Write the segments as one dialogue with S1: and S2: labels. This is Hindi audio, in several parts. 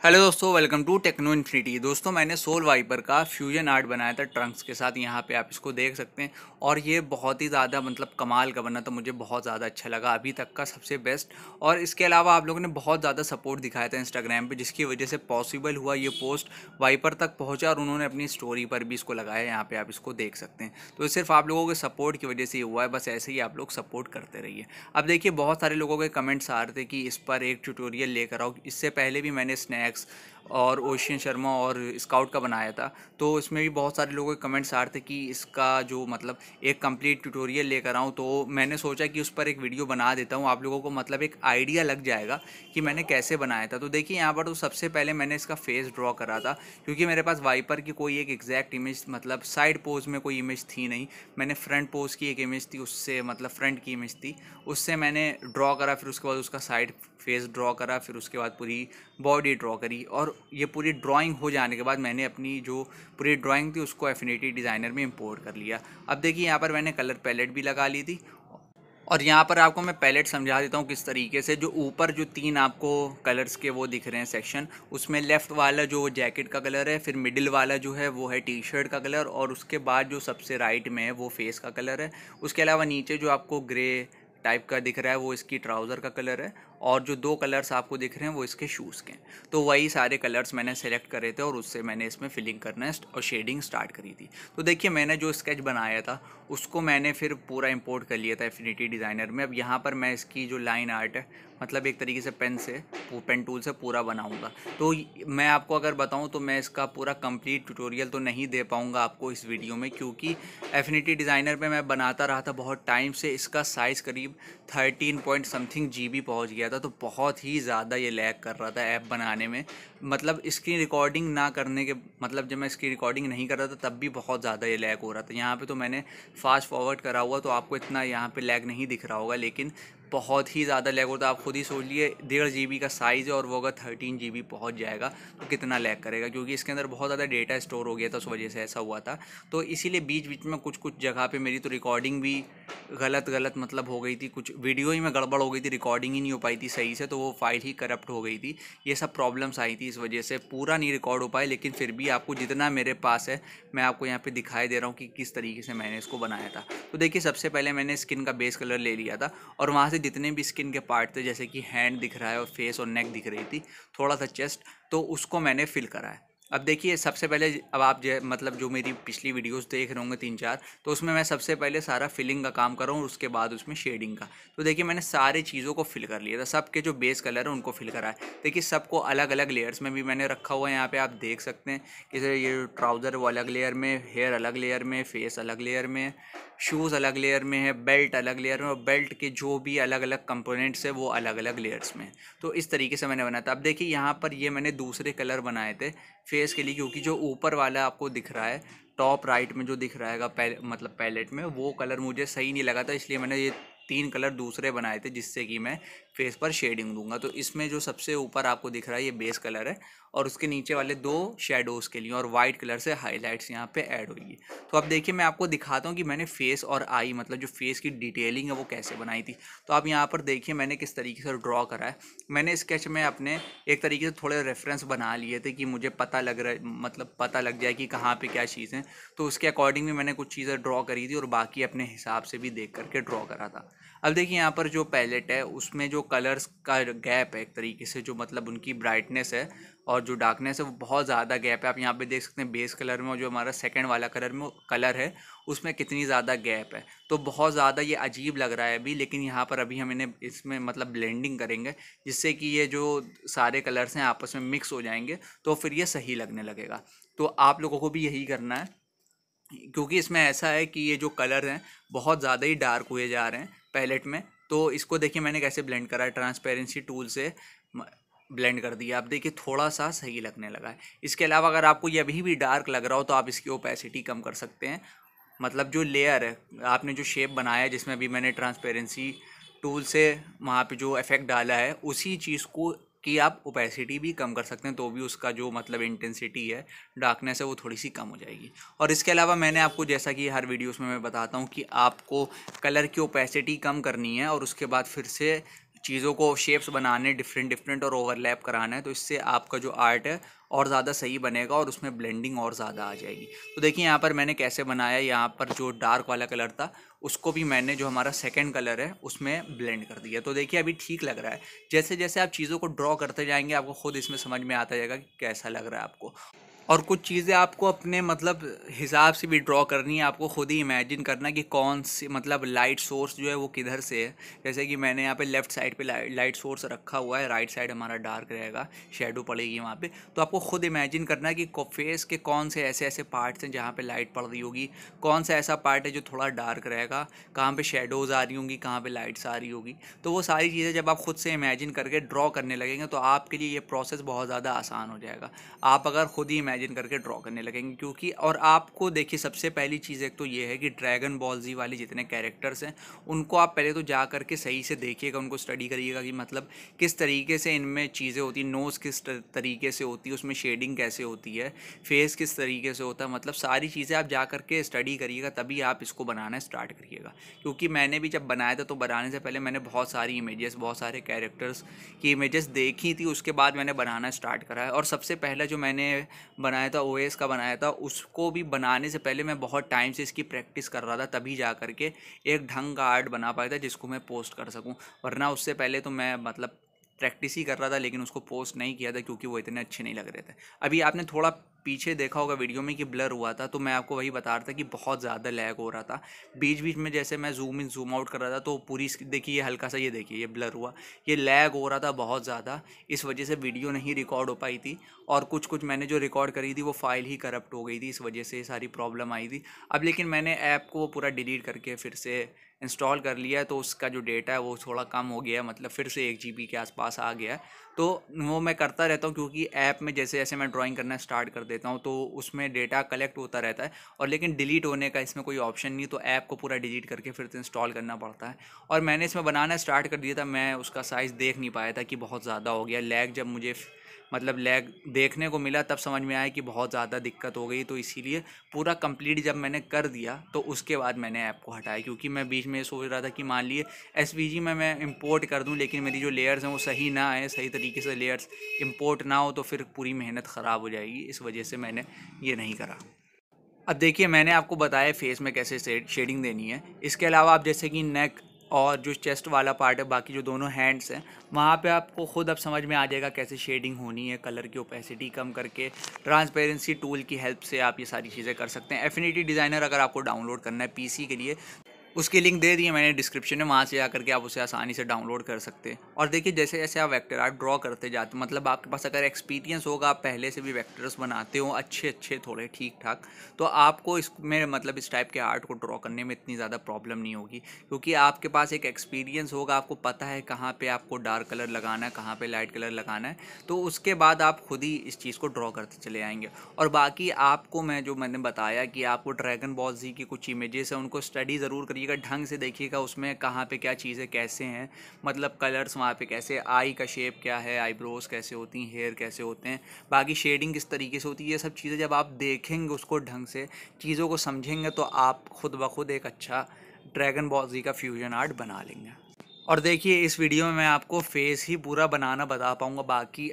S1: हेलो दोस्तों, वेलकम टू टेक्नो इन्फिनिटी। दोस्तों, मैंने सोल वाइपर का फ्यूजन आर्ट बनाया था ट्रंक्स के साथ। यहाँ पे आप इसको देख सकते हैं और ये बहुत ही ज़्यादा कमाल का बना, तो मुझे बहुत ज़्यादा अच्छा लगा, अभी तक का सबसे बेस्ट। और इसके अलावा आप लोगों ने बहुत ज़्यादा सपोर्ट दिखाया था इंस्टाग्राम पे, जिसकी वजह से पॉसिबल हुआ ये पोस्ट वाइपर तक पहुँचा और उन्होंने अपनी स्टोरी पर भी इसको लगाया। यहाँ पर आप इसको देख सकते हैं। तो ये सिर्फ आप लोगों के सपोर्ट की वजह से ये हुआ है, बस ऐसे ही आप लोग सपोर्ट करते रहिए। अब देखिए, बहुत सारे लोगों के कमेंट्स आ रहे थे कि इस पर एक ट्यूटोरियल लेकर आओ। इससे पहले भी मैंने स्नैक्स और ओशियन शर्मा और स्काउट का बनाया था, तो इसमें भी बहुत सारे लोगों के कमेंट्स आ रहे थे कि इसका जो एक कंप्लीट ट्यूटोरियल लेकर आऊँ। तो मैंने सोचा कि उस पर एक वीडियो बना देता हूँ, आप लोगों को एक आइडिया लग जाएगा कि मैंने कैसे बनाया था। तो देखिए, यहाँ पर तो सबसे पहले मैंने इसका फेस ड्रॉ करा था, क्योंकि मेरे पास वाइपर की कोई एक एग्जैक्ट इमेज साइड पोज में कोई इमेज थी नहीं। मैंने फ्रंट पोज की एक इमेज थी, उससे फ्रंट की इमेज थी, उससे मैंने ड्रॉ करा। फिर उसके बाद उसका साइड फेस ड्रॉ करा, फिर उसके बाद पूरी बॉडी ड्रॉ करी। और ये पूरी ड्राइंग हो जाने के बाद मैंने अपनी जो पूरी ड्राइंग थी उसको एफिनिटी डिज़ाइनर में इंपोर्ट कर लिया। अब देखिए, यहाँ पर मैंने कलर पैलेट भी लगा ली थी। और यहाँ पर आपको मैं पैलेट समझा देता हूँ किस तरीके से। जो ऊपर जो तीन आपको कलर्स के वो दिख रहे हैं सेक्शन, उसमें लेफ़्ट वाला जो जैकेट का कलर है, फिर मिडिल वाला जो है वो है टी शर्ट का कलर, और उसके बाद जो सबसे राइट में है वो फेस का कलर है। उसके अलावा नीचे जो आपको ग्रे टाइप का दिख रहा है वो इसकी ट्राउज़र का कलर है, और जो दो कलर्स आपको दिख रहे हैं वो इसके शूज़ के हैं। तो वही सारे कलर्स मैंने सेलेक्ट करे थे और उससे मैंने इसमें फिलिंग करना और शेडिंग स्टार्ट करी थी। तो देखिए, मैंने जो स्केच बनाया था उसको मैंने फिर पूरा इंपोर्ट कर लिया था एफिनिटी डिज़ाइनर में। अब यहाँ पर मैं इसकी जो लाइन आर्ट है एक तरीके से पेन टूल से पूरा बनाऊंगा। तो मैं आपको अगर बताऊं तो मैं इसका पूरा कंप्लीट ट्यूटोरियल तो नहीं दे पाऊंगा आपको इस वीडियो में, क्योंकि एफिनिटी डिज़ाइनर पे मैं बनाता रहा था बहुत टाइम से। इसका साइज़ करीब 13 पॉइंट समथिंग GB पहुंच गया था, तो बहुत ही ज़्यादा ये लैग कर रहा था ऐप बनाने में। स्क्रीन रिकॉर्डिंग ना करने के जब मैं इसकी रिकॉर्डिंग नहीं कर रहा था तब भी बहुत ज़्यादा ये लैग हो रहा था। यहाँ पे तो मैंने फास्ट फॉरवर्ड करा हुआ, तो आपको इतना यहाँ पे लैग नहीं दिख रहा होगा, लेकिन बहुत ही ज़्यादा लैग होता है। आप खुद ही सोच लिए, 1.5 GB का साइज़ है और वो अगर 13 GB पहुँच जाएगा तो कितना लैग करेगा, क्योंकि इसके अंदर बहुत ज़्यादा डेटा स्टोर हो गया था, उस वजह से ऐसा हुआ था। तो इसीलिए बीच बीच में कुछ कुछ जगह पे मेरी तो रिकॉर्डिंग भी गलत गलत हो गई थी, कुछ वीडियो ही में गड़बड़ हो गई थी, रिकॉर्डिंग ही नहीं हो पाई थी सही से, तो वो फाइल ही करप्ट हो गई थी। ये सब प्रॉब्लम्स आई थी, इस वजह से पूरा नहीं रिकॉर्ड हो पाए। लेकिन फिर भी आपको जितना मेरे पास है मैं आपको यहाँ पे दिखाई दे रहा हूँ कि किस तरीके से मैंने इसको बनाया था। तो देखिए, सबसे पहले मैंने स्किन का बेस कलर ले लिया था, और वहाँ से जितने भी स्किन के पार्ट थे, जैसे कि हैंड दिख रहा है और फेस और नेक दिख रही थी, थोड़ा सा चेस्ट, तो उसको मैंने फिल करा है। अब देखिए, सबसे पहले अब आप जो मेरी पिछली वीडियोस देख रहे होंगे 3-4, तो उसमें मैं सबसे पहले सारा फिलिंग का काम कर रहा हूँ, उसके बाद उसमें शेडिंग का। तो देखिए, मैंने सारी चीज़ों को फिल कर लिया था, सबके जो बेस कलर है उनको फिल करा है। देखिए, सबको अलग अलग लेयर्स में भी मैंने रखा हुआ है। यहाँ पे आप देख सकते हैं कि ये ट्राउज़र वो अलग लेयर में, हेयर अलग लेयर में, फेस अलग लेयर में, शूज़ अलग लेयर में है, बेल्ट अलग लेयर में, और बेल्ट के जो भी अलग अलग कंपोनेंट्स है वो अलग अलग लेयर्स में। तो इस तरीके से मैंने बनाया था। अब देखिए, यहाँ पर ये मैंने दूसरे कलर बनाए थे फेस के लिए, क्योंकि जो ऊपर वाला आपको दिख रहा है टॉप राइट में जो दिख रहा है पैलेट में, वो कलर मुझे सही नहीं लगा था, इसलिए मैंने ये 3 कलर दूसरे बनाए थे, जिससे कि मैं फेस पर शेडिंग दूंगा। तो इसमें जो सबसे ऊपर आपको दिख रहा है ये बेस कलर है, और उसके नीचे वाले 2 शेडोज़ के लिए, और वाइट कलर से हाईलाइट्स यहाँ पे ऐड होगी। तो अब देखिए, मैं आपको दिखाता हूँ कि मैंने फेस और आई जो फेस की डिटेलिंग है वो कैसे बनाई थी। तो आप यहाँ पर देखिए मैंने किस तरीके से ड्रॉ करा है। मैंने स्केच में अपने एक तरीके से थोड़े रेफरेंस बना लिए थे कि मुझे पता लग रहा है, पता लग जाए कि कहाँ पे क्या चीज़ें। तो उसके अकॉर्डिंग भी मैंने कुछ चीज़ें ड्रॉ करी थी, और बाकी अपने हिसाब से भी देख करके ड्रॉ करा था। अब देखिए, यहाँ पर जो पैलेट है उसमें जो कलर्स का गैप है, एक तरीके से जो उनकी ब्राइटनेस है और जो डार्कनेस है वो बहुत ज़्यादा गैप है। आप यहाँ पे देख सकते हैं बेस कलर में और जो हमारा सेकंड वाला कलर है उसमें कितनी ज़्यादा गैप है। तो बहुत ज़्यादा ये अजीब लग रहा है अभी, लेकिन यहाँ पर अभी हम इन्हें इसमें ब्लेंडिंग करेंगे, जिससे कि ये जो सारे कलर्स हैं आपस में मिक्स हो जाएंगे, तो फिर ये सही लगने लगेगा। तो आप लोगों को भी यही करना है, क्योंकि इसमें ऐसा है कि ये जो कलर हैं बहुत ज़्यादा ही डार्क हुए जा रहे हैं पैलेट में। तो इसको देखिए मैंने कैसे ब्लेंड करा है, ट्रांसपेरेंसी टूल से ब्लेंड कर दिया। आप देखिए थोड़ा सा सही लगने लगा है। इसके अलावा अगर आपको ये अभी भी डार्क लग रहा हो तो आप इसकी ओपेसिटी कम कर सकते हैं। जो लेयर है, आपने जो शेप बनाया है जिसमें अभी मैंने ट्रांसपेरेंसी टूल से वहाँ पे जो इफ़ेक्ट डाला है, उसी चीज़ को कि आप ओपेसिटी भी कम कर सकते हैं, तो भी उसका जो इंटेंसिटी है, डार्कनेस है, वो थोड़ी सी कम हो जाएगी। और इसके अलावा मैंने आपको, जैसा कि हर वीडियोस में मैं बताता हूँ, कि आपको कलर की ओपेसिटी कम करनी है और उसके बाद फिर से चीज़ों को शेप्स बनाने डिफरेंट डिफरेंट और ओवरलैप कराना है, तो इससे आपका जो आर्ट है और ज़्यादा सही बनेगा और उसमें ब्लेंडिंग और ज़्यादा आ जाएगी। तो देखिए यहाँ पर मैंने कैसे बनाया, यहाँ पर जो डार्क वाला कलर था उसको भी मैंने जो हमारा सेकंड कलर है उसमें ब्लेंड कर दिया। तो देखिए अभी ठीक लग रहा है। जैसे जैसे आप चीज़ों को ड्रॉ करते जाएंगे आपको खुद इसमें समझ में आता जाएगा कि कैसा लग रहा है आपको। और कुछ चीज़ें आपको अपने मतलब हिसाब से भी ड्रॉ करनी है, आपको खुद ही इमेजिन करना कि कौन सी मतलब लाइट सोर्स जो है वो किधर से है। जैसे कि मैंने यहाँ पे लेफ़्ट साइड पे लाइट सोर्स रखा हुआ है, राइट साइड हमारा डार्क रहेगा, शेडो पड़ेगी वहाँ पे। तो आपको खुद इमेजिन करना है कि फेस के कौन से ऐसे ऐसे पार्ट्स हैं जहाँ पे लाइट पड़ रही होगी, कौन सा ऐसा पार्ट है जो थोड़ा डार्क रहेगा, कहाँ पे शेडोज़ आ रही होंगी, कहाँ पे लाइट्स आ रही होगी। तो वो सारी चीज़ें जब आप खुद से इमेजिन करके ड्रॉ करने लगेंगे तो आपके लिए ये प्रोसेस बहुत ज़्यादा आसान हो जाएगा। आप अगर खुद ही इमेजिन करके ड्रॉ करने लगेंगे, क्योंकि और आपको देखिए सबसे पहली चीज़ एक तो ये है कि ड्रैगन बॉल जी वाले जितने कैरेक्टर्स हैं उनको आप पहले तो जा करके सही से देखिएगा, उनको स्टडी करिएगा कि मतलब किस तरीके से इनमें चीज़ें होती हैं, नोज़ किस तरीके से होती है, उसमें शेडिंग कैसे होती है, फेस किस तरीके से होता है, मतलब सारी चीज़ें आप जा करके स्टडी करिएगा तभी आप इसको बनाना स्टार्ट करिएगा। क्योंकि मैंने भी जब बनाया था तो बनाने से पहले मैंने बहुत सारी इमेजेस, बहुत सारे कैरेक्टर्स की इमेजेस देखी थी, उसके बाद मैंने बनाना स्टार्ट करा है। और सबसे पहला जो मैंने बनाया था ओएस का बनाया था, उसको भी बनाने से पहले मैं बहुत टाइम से इसकी प्रैक्टिस कर रहा था, तभी जा करके एक ढंग का आर्ट बना पाया था जिसको मैं पोस्ट कर सकूं। वरना उससे पहले तो मैं मतलब प्रैक्टिस ही कर रहा था लेकिन उसको पोस्ट नहीं किया था क्योंकि वो इतने अच्छे नहीं लग रहे थे। अभी आपने थोड़ा पीछे देखा होगा वीडियो में कि ब्लर हुआ था, तो मैं आपको वही बता रहा था कि बहुत ज़्यादा लैग हो रहा था बीच बीच में। जैसे मैं जूम इन जूम आउट कर रहा था तो पूरी देखिए ये हल्का सा, ये देखिए ये ब्लर हुआ, ये लैग हो रहा था बहुत ज़्यादा, इस वजह से वीडियो नहीं रिकॉर्ड हो पाई थी। और कुछ कुछ मैंने जो रिकॉर्ड करी थी वो फाइल ही करप्ट हो गई थी, इस वजह से ये सारी प्रॉब्लम आई थी। अब लेकिन मैंने ऐप को पूरा डिलीट करके फिर से इंस्टॉल कर लिया है, तो उसका जो डेटा है वो थोड़ा कम हो गया है, मतलब फिर से 1 GB के आसपास आ गया है। तो वो मैं करता रहता हूँ क्योंकि ऐप में जैसे जैसे मैं ड्राइंग करना स्टार्ट कर देता हूँ तो उसमें डेटा कलेक्ट होता रहता है, और लेकिन डिलीट होने का इसमें कोई ऑप्शन नहीं, तो ऐप को पूरा डिलीट करके फिर से इंस्टॉल करना पड़ता है। और मैंने इसमें बनाना स्टार्ट कर दिया था, मैं उसका साइज़ देख नहीं पाया था कि बहुत ज़्यादा हो गया लैग। जब मुझे मतलब लैग देखने को मिला तब समझ में आया कि बहुत ज़्यादा दिक्कत हो गई, तो इसीलिए पूरा कंप्लीट जब मैंने कर दिया तो उसके बाद मैंने ऐप को हटाया। क्योंकि मैं बीच में सोच रहा था कि मान लिए एसवीजी में मैं इंपोर्ट कर दूं लेकिन मेरी जो लेयर्स हैं वो सही ना आए, सही तरीके से लेयर्स इंपोर्ट ना हो तो फिर पूरी मेहनत ख़राब हो जाएगी, इस वजह से मैंने ये नहीं करा। अब देखिए मैंने आपको बताया फेस में कैसे शेडिंग देनी है। इसके अलावा आप जैसे कि नेक और जो चेस्ट वाला पार्ट है, बाकी जो दोनों हैंड्स हैं, वहाँ पे आपको खुद अब समझ में आ जाएगा कैसे शेडिंग होनी है। कलर की ओपेसिटी कम करके ट्रांसपेरेंसी टूल की हेल्प से आप ये सारी चीज़ें कर सकते हैं। एफिनिटी डिज़ाइनर अगर आपको डाउनलोड करना है पीसी के लिए, उसकी लिंक दे दी है मैंने डिस्क्रिप्शन में, वहाँ से जा करके आप उसे आसानी से डाउनलोड कर सकते हैं। और देखिए जैसे जैसे आप वेक्टर आर्ट ड्रॉ करते जाते, मतलब आपके पास अगर एक्सपीरियंस होगा, आप पहले से भी वेक्टर्स बनाते हो अच्छे अच्छे थोड़े ठीक ठाक, तो आपको इसमें मतलब इस टाइप के आर्ट को ड्रॉ करने में इतनी ज़्यादा प्रॉब्लम नहीं होगी। क्योंकि आपके पास एक एक्सपीरियंस होगा, आपको पता है कहाँ पर आपको डार्क कलर लगाना है, कहाँ पर लाइट कलर लगाना है, तो उसके बाद आप खुद ही इस चीज़ को ड्रॉ करते चले आएंगे। और बाकी आपको मैंने बताया कि आपको ड्रैगन बॉल जी की कुछ इमेजेस हैं उनको स्टडी ज़रूर करिएगा, ढंग से देखिएगा उसमें कहाँ पे क्या चीज़ें कैसे हैं, मतलब कलर्स वहाँ पे कैसे, आई का शेप क्या है, आईब्रोज कैसे होती हैं, हेयर कैसे होते हैं, बाकी शेडिंग किस तरीके से होती है, ये सब चीज़ें जब आप देखेंगे उसको ढंग से, चीज़ों को समझेंगे, तो आप खुद ब खुद एक अच्छा ड्रैगन बॉल जी का फ्यूजन आर्ट बना लेंगे। और देखिए इस वीडियो में मैं आपको फेस ही पूरा बनाना बता पाऊँगा बाकी।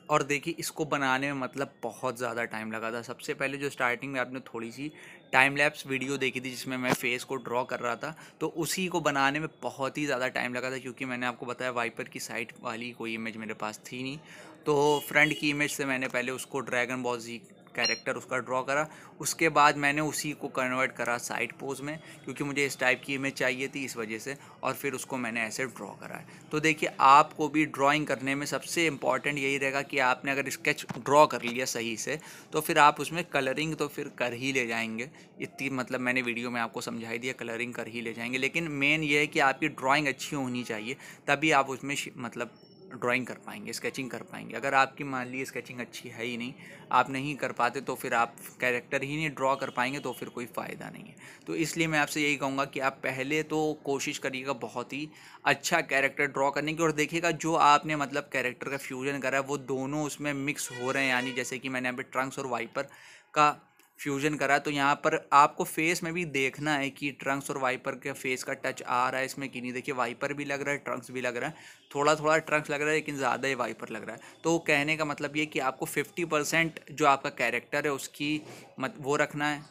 S1: और देखिए इसको बनाने में मतलब बहुत ज़्यादा टाइम लगा था। सबसे पहले जो स्टार्टिंग में आपने थोड़ी सी टाइम लैप्स वीडियो देखी थी जिसमें मैं फेस को ड्रॉ कर रहा था, तो उसी को बनाने में बहुत ही ज़्यादा टाइम लगा था। क्योंकि मैंने आपको बताया वाइपर की साइड वाली कोई इमेज मेरे पास थी नहीं, तो फ्रंट की इमेज से मैंने पहले उसको ड्रैगन बॉल जी कैरेक्टर उसका ड्रॉ करा, उसके बाद मैंने उसी को कन्वर्ट करा साइड पोज में, क्योंकि मुझे इस टाइप की इमेज चाहिए थी इस वजह से, और फिर उसको मैंने ऐसे ड्रॉ करा है। तो देखिए आपको भी ड्राइंग करने में सबसे इम्पॉर्टेंट यही रहेगा कि आपने अगर स्केच ड्रॉ कर लिया सही से तो फिर आप उसमें कलरिंग तो फिर कर ही ले जाएंगे। इतनी मतलब मैंने वीडियो में आपको समझाई दिया, कलरिंग कर ही ले जाएंगे, लेकिन मेन ये है कि आपकी ड्राइंग अच्छी होनी चाहिए, तभी आप उसमें मतलब ड्राइंग कर पाएंगे, स्केचिंग कर पाएंगे। अगर आपकी मान ली स्केचिंग अच्छी है ही नहीं, आप नहीं कर पाते, तो फिर आप कैरेक्टर ही नहीं ड्रॉ कर पाएंगे, तो फिर कोई फ़ायदा नहीं है। तो इसलिए मैं आपसे यही कहूँगा कि आप पहले तो कोशिश करिएगा बहुत ही अच्छा कैरेक्टर ड्रॉ करने की, और देखिएगा जो आपने मतलब कैरेक्टर का फ्यूजन करा है वो दोनों उसमें मिक्स हो रहे हैं। यानी जैसे कि मैंने यहाँ पे ट्रंक्स और वाइपर का फ्यूजन करा। तो यहाँ पर आपको फेस में भी देखना है कि ट्रंक्स और वाइपर के फेस का टच आ रहा है इसमें कि नहीं। देखिए वाइपर भी लग रहा है, ट्रंक्स भी लग रहा है, थोड़ा थोड़ा ट्रंक्स लग रहा है लेकिन ज़्यादा ही वाइपर लग रहा है। तो कहने का मतलब ये कि आपको 50% जो आपका कैरेक्टर है उसकी वो रखना है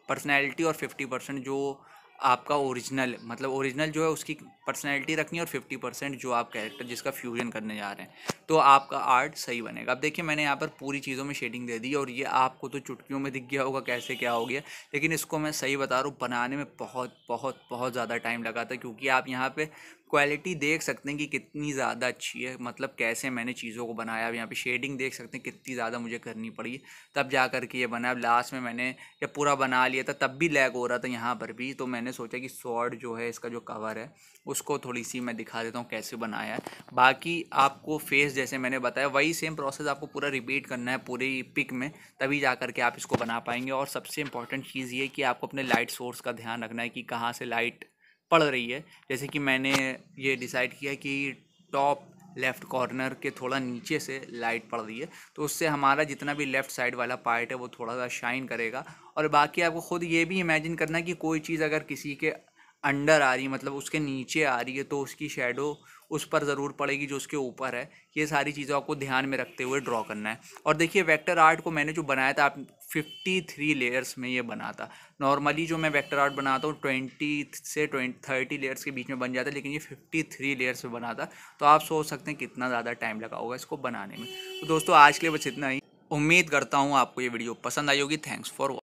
S1: पर्सनैलिटी, और 50% जो आपका ओरिजिनल मतलब ओरिजिनल जो है उसकी पर्सनैलिटी रखनी है, और 50% जो आप कैरेक्टर जिसका फ्यूजन करने जा रहे हैं, तो आपका आर्ट सही बनेगा। अब देखिए मैंने यहाँ पर पूरी चीज़ों में शेडिंग दे दी और ये आपको तो चुटकियों में दिख गया होगा कैसे क्या हो गया, लेकिन इसको मैं सही बता रहा हूँ बनाने में बहुत बहुत बहुत ज़्यादा टाइम लगा था, क्योंकि आप यहाँ पे क्वालिटी देख सकते हैं कि कितनी ज़्यादा अच्छी है, मतलब कैसे मैंने चीज़ों को बनाया। अब यहाँ पे शेडिंग देख सकते हैं कितनी ज़्यादा मुझे करनी पड़ी तब जा कर के ये बना। अब लास्ट में मैंने जब पूरा बना लिया था तब भी लैग हो रहा था यहाँ पर भी, तो मैंने सोचा कि स्वॉर्ड जो है इसका जो कवर है उसको थोड़ी सी मैं दिखा देता हूँ कैसे बनाया है। बाकी आपको फेस जैसे मैंने बताया वही सेम प्रोसेस आपको पूरा रिपीट करना है पूरी पिक में, तभी जा कर के आप इसको बना पाएंगे। और सबसे इम्पॉर्टेंट चीज़ ये कि आपको अपने लाइट सोर्स का ध्यान रखना है कि कहाँ से लाइट पड़ रही है। जैसे कि मैंने ये डिसाइड किया कि टॉप लेफ़्ट कॉर्नर के थोड़ा नीचे से लाइट पड़ रही है, तो उससे हमारा जितना भी लेफ़्ट साइड वाला पार्ट है वो थोड़ा सा शाइन करेगा। और बाकी आपको खुद ये भी इमेजिन करना है कि कोई चीज़ अगर किसी के अंडर आ रही है, मतलब उसके नीचे आ रही है, तो उसकी शेडो उस पर ज़रूर पड़ेगी जो उसके ऊपर है। ये सारी चीज़ें आपको ध्यान में रखते हुए ड्रॉ करना है। और देखिए वेक्टर आर्ट को मैंने जो बनाया था, आप 53 लेयर्स में ये बना था। नॉर्मली जो मैं वेक्टर आर्ट बनाता हूँ 30 लेयर्स के बीच में बन जाता है, लेकिन ये 53 लेयर्स में बना था। तो आप सोच सकते हैं कितना ज़्यादा टाइम लगा होगा इसको बनाने में। तो दोस्तों आज के लिए बस इतना ही। उम्मीद करता हूँ आपको ये वीडियो पसंद आई होगी। Thanks for